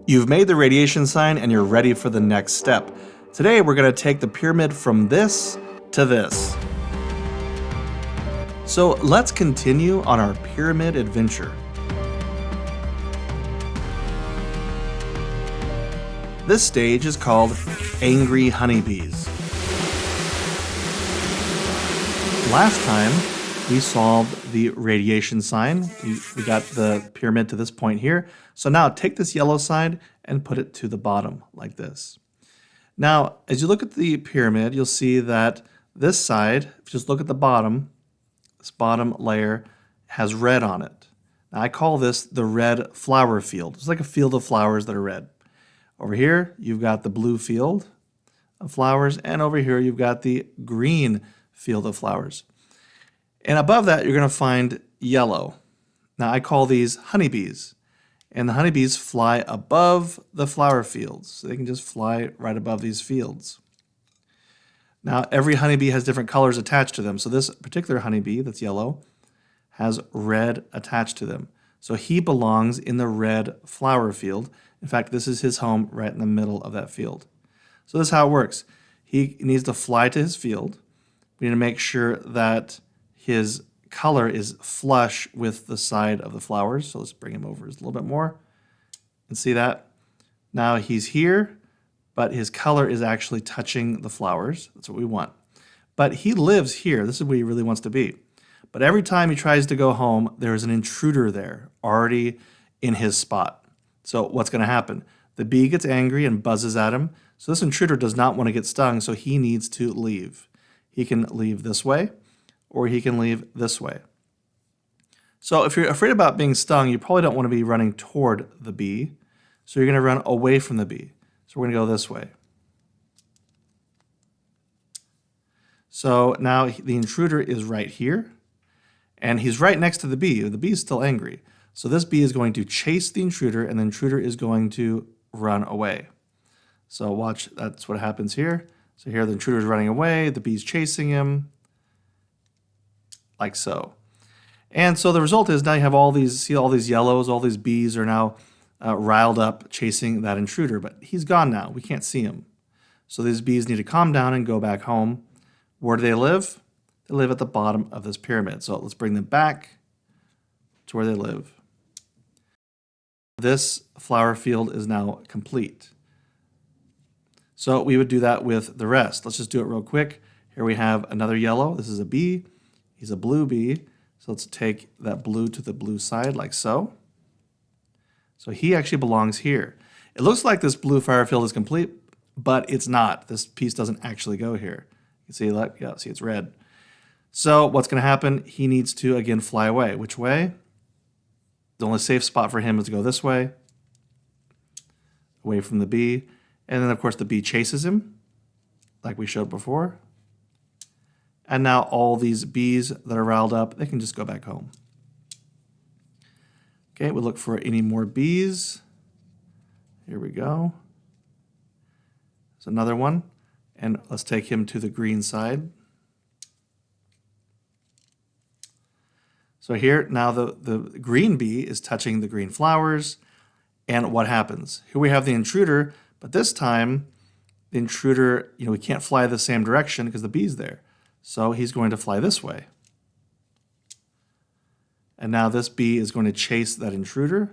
You've made the radiation sign and you're ready for the next step. Today we're going to take the pyramid from this to this. So let's continue on our pyramid adventure. This stage is called Angry Honeybees. Last time we solved the radiation sign. We got the pyramid to this point here. So now take this yellow side and put it to the bottom like this. Now, as you look at the pyramid, you'll see that this side, if you just look at the bottom, this bottom layer has red on it. Now, I call this the red flower field. It's like a field of flowers that are red. Over here, you've got the blue field of flowers, and over here, you've got the green field of flowers. And above that, you're going to find yellow. Now, I call these honeybees. And the honeybees fly above the flower fields. So they can just fly right above these fields. Now, every honeybee has different colors attached to them. So this particular honeybee that's yellow has red attached to them. So he belongs in the red flower field. In fact, this is his home right in the middle of that field. So this is how it works. He needs to fly to his field. We need to make sure that his color is flush with the side of the flowers. So let's bring him over just a little bit more and see that. Now he's here, but his color is actually touching the flowers. That's what we want. But he lives here. This is where he really wants to be. But every time he tries to go home, there's an intruder there already in his spot. So what's going to happen? The bee gets angry and buzzes at him. So this intruder does not want to get stung, so he needs to leave. He can leave this way, or he can leave this way. So if you're afraid about being stung, you probably don't want to be running toward the bee. So you're going to run away from the bee. So we're going to go this way. So now the intruder is right here, and he's right next to the bee. The bee is still angry. So this bee is going to chase the intruder, and the intruder is going to run away. So watch, that's what happens here. So here the intruder is running away, the bee's chasing him, like so. And so the result is now you have all these, see all these yellows, all these bees are now riled up chasing that intruder, but he's gone now. We can't see him. So these bees need to calm down and go back home. Where do they live? They live at the bottom of this pyramid. So let's bring them back to where they live. This flower field is now complete. So we would do that with the rest. Let's just do it real quick. Here we have another yellow. This is a bee. He's a blue bee. So let's take that blue to the blue side like so. So he actually belongs here. It looks like this blue flower field is complete, but it's not. This piece doesn't actually go here. You can see, look, yeah, see it's red. So what's going to happen? He needs to, again, fly away. Which way? The only safe spot for him is to go this way, away from the bee. And then, of course, the bee chases him, like we showed before. And now all these bees that are riled up, they can just go back home. Okay, we'll look for any more bees. Here we go. There's another one. And let's take him to the green side. So here, now the green bee is touching the green flowers. And what happens? Here we have the intruder, but this time the intruder, we can't fly the same direction because the bee's there. So he's going to fly this way. And now this bee is going to chase that intruder.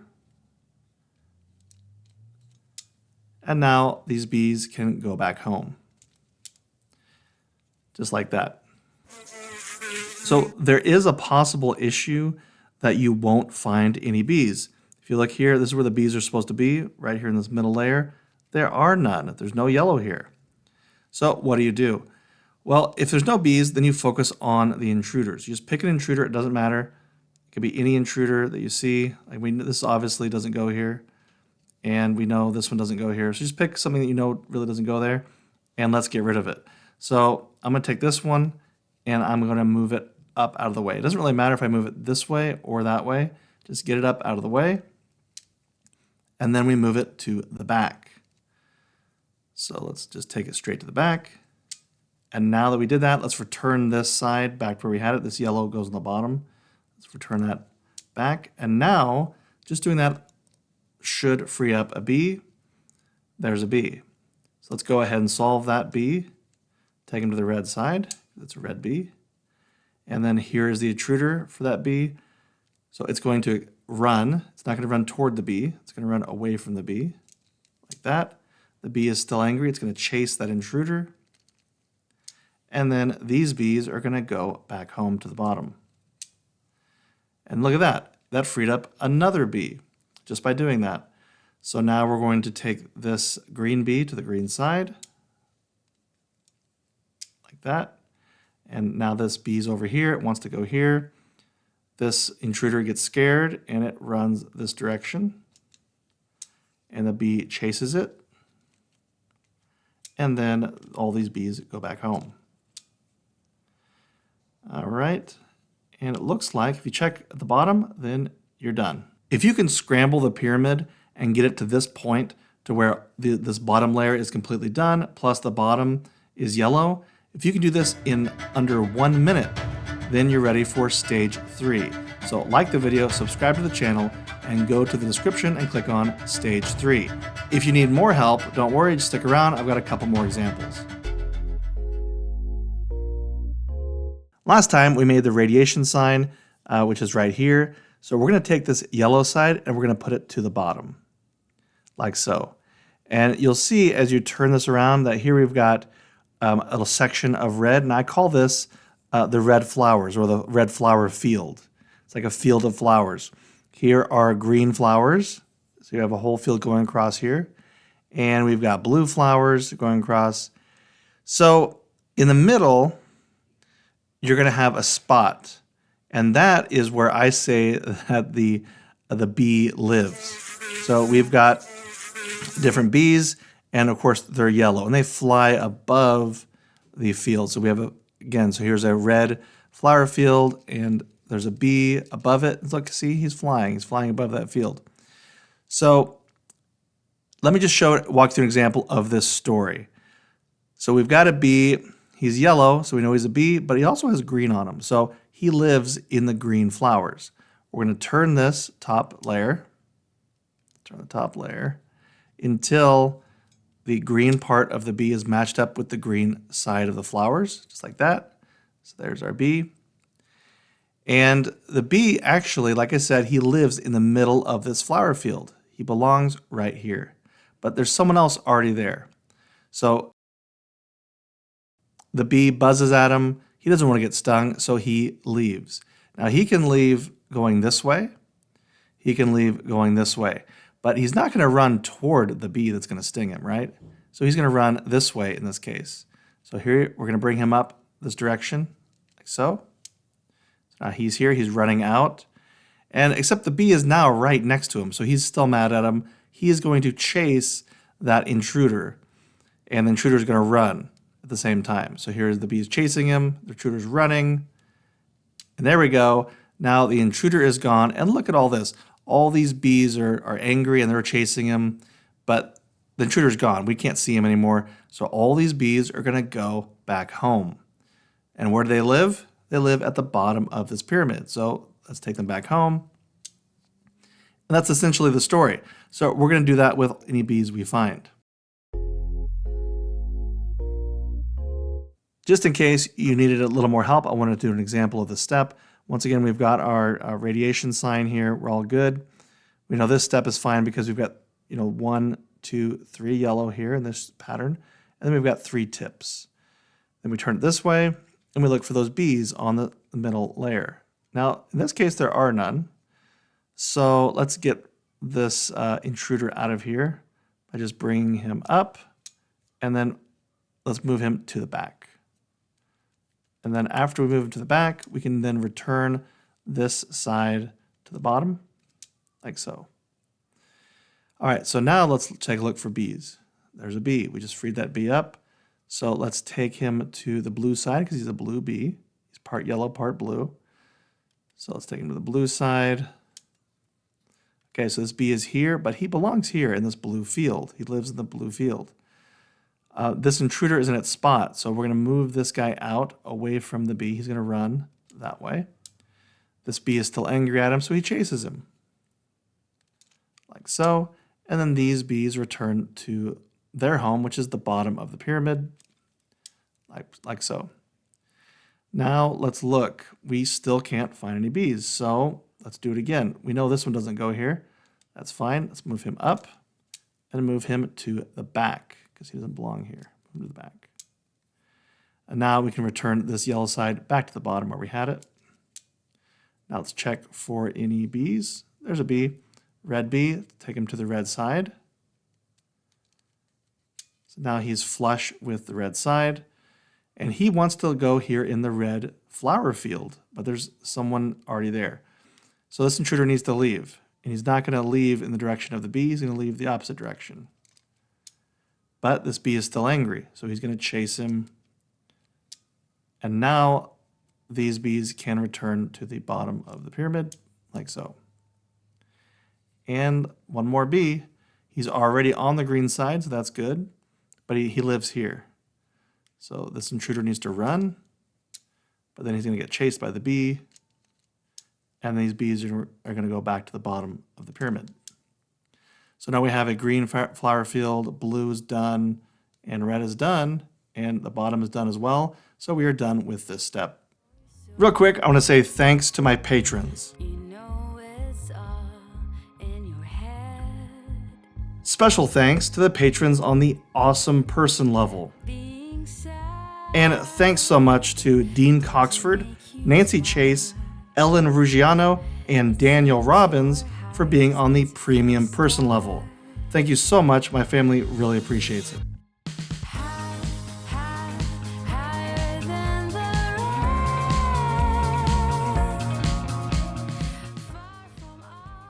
And now these bees can go back home. Just like that. So there is a possible issue that you won't find any bees. If you look here, this is where the bees are supposed to be, right here in this middle layer. There are none. There's no yellow here. So what do? Well, if there's no bees, then you focus on the intruders. You just pick an intruder. It doesn't matter. It could be any intruder that you see. Like this obviously doesn't go here. And we know this one doesn't go here. So just pick something that you know really doesn't go there. And let's get rid of it. So I'm going to take this one, and I'm going to move it up out of the way. It doesn't really matter if I move it this way or that way. Just get it up out of the way. And then we move it to the back. So let's just take it straight to the back. And now that we did that, let's return this side back where we had it. This yellow goes on the bottom. Let's return that back. And now, just doing that should free up a B. There's a B. So let's go ahead and solve that B. Take him to the red side. That's a red B. And then here is the intruder for that B. So it's going to run. It's not going to run toward the B. It's going to run away from the B, like that. The bee is still angry. It's going to chase that intruder. And then these bees are going to go back home to the bottom. And look at that. That freed up another bee just by doing that. So now we're going to take this green bee to the green side, like that. And now this bee's over here. It wants to go here. This intruder gets scared and it runs this direction. And the bee chases it. And then all these bees go back home. All right. And it looks like if you check at the bottom, then you're done. If you can scramble the pyramid and get it to this point to where this bottom layer is completely done, plus the bottom is yellow, if you can do this in under 1 minute, then you're ready for stage 3. So like the video, subscribe to the channel, and go to the description and click on stage 3. If you need more help, don't worry, just stick around. I've got a couple more examples. Last time we made the radiation sign, which is right here. So we're going to take this yellow side and we're going to put it to the bottom, like so. And you'll see as you turn this around that here we've got a little section of red, and I call this the red flowers, or the red flower field. It's like a field of flowers. Here are green flowers, so you have a whole field going across here. And we've got blue flowers going across. So in the middle, you're going to have a spot. And that is where I say that the bee lives. So we've got different bees, and of course they're yellow, and they fly above the field. So we have again, so here's a red flower field, and there's a bee above it. Look, see, he's flying above that field. So let me just walk through an example of this story. So we've got a bee. He's yellow, so we know he's a bee, but he also has green on him. So he lives in the green flowers. We're going to turn this top layer, until the green part of the bee is matched up with the green side of the flowers, just like that. So there's our bee. And the bee actually, like I said, he lives in the middle of this flower field. He belongs right here. But there's someone else already there. So the bee buzzes at him. He doesn't want to get stung, so he leaves. Now he can leave going this way. He can leave going this way. But he's not going to run toward the bee that's going to sting him, right? So he's going to run this way in this case. So here we're going to bring him up this direction, like so. Now he's here, he's running out. And except the bee is now right next to him, so he's still mad at him. He is going to chase that intruder, and the intruder is going to run at the same time. So here's the bees chasing him, the intruder's running, and there we go. Now the intruder is gone, and look at all this. All these bees are angry and they're chasing him, but the intruder's gone. We can't see him anymore. So all these bees are going to go back home. And where do they live? They live at the bottom of this pyramid. So let's take them back home. And that's essentially the story. So we're going to do that with any bees we find. Just in case you needed a little more help, I want to do an example of this step. Once again, we've got our radiation sign here. We're all good. We know this step is fine because we've got 1, 2, 3 yellow here in this pattern. And then we've got 3 tips. Then we turn it this way, and we look for those bees on the middle layer. Now, in this case, there are none. So let's get this intruder out of here by just bringing him up, and then let's move him to the back. And then after we move him to the back, we can then return this side to the bottom, like so. All right, so now let's take a look for bees. There's a bee. We just freed that bee up. So let's take him to the blue side because he's a blue bee. He's part yellow, part blue. So let's take him to the blue side. Okay, so this bee is here, but he belongs here in this blue field. He lives in the blue field. This intruder is in its spot, so we're going to move this guy out away from the bee. He's going to run that way. This bee is still angry at him, so he chases him, like so. And then these bees return to their home, which is the bottom of the pyramid, like so. Now let's look. We still can't find any bees, so let's do it again. We know this one doesn't go here. That's fine. Let's move him up and move him to the back because he doesn't belong here. Move him to the back. And now we can return this yellow side back to the bottom where we had it. Now let's check for any bees. There's a bee. Red bee, take him to the red side. So now he's flush with the red side. And he wants to go here in the red flower field, but there's someone already there. So this intruder needs to leave. And he's not going to leave in the direction of the bee. He's going to leave the opposite direction. But this bee is still angry, so he's going to chase him. And now these bees can return to the bottom of the pyramid, like so. And one more bee. He's already on the green side, so that's good. But he lives here. So this intruder needs to run, but then he's going to get chased by the bee. And these bees are going to go back to the bottom of the pyramid. So now we have a green flower field, blue is done, and red is done, and the bottom is done as well. So we are done with this step. Real quick, I want to say thanks to my patrons. Special thanks to the patrons on the awesome person level. And thanks so much to Dean Coxford, Nancy Chase, Ellen Ruggiano, and Daniel Robbins for being on the premium person level. Thank you so much. My family really appreciates it.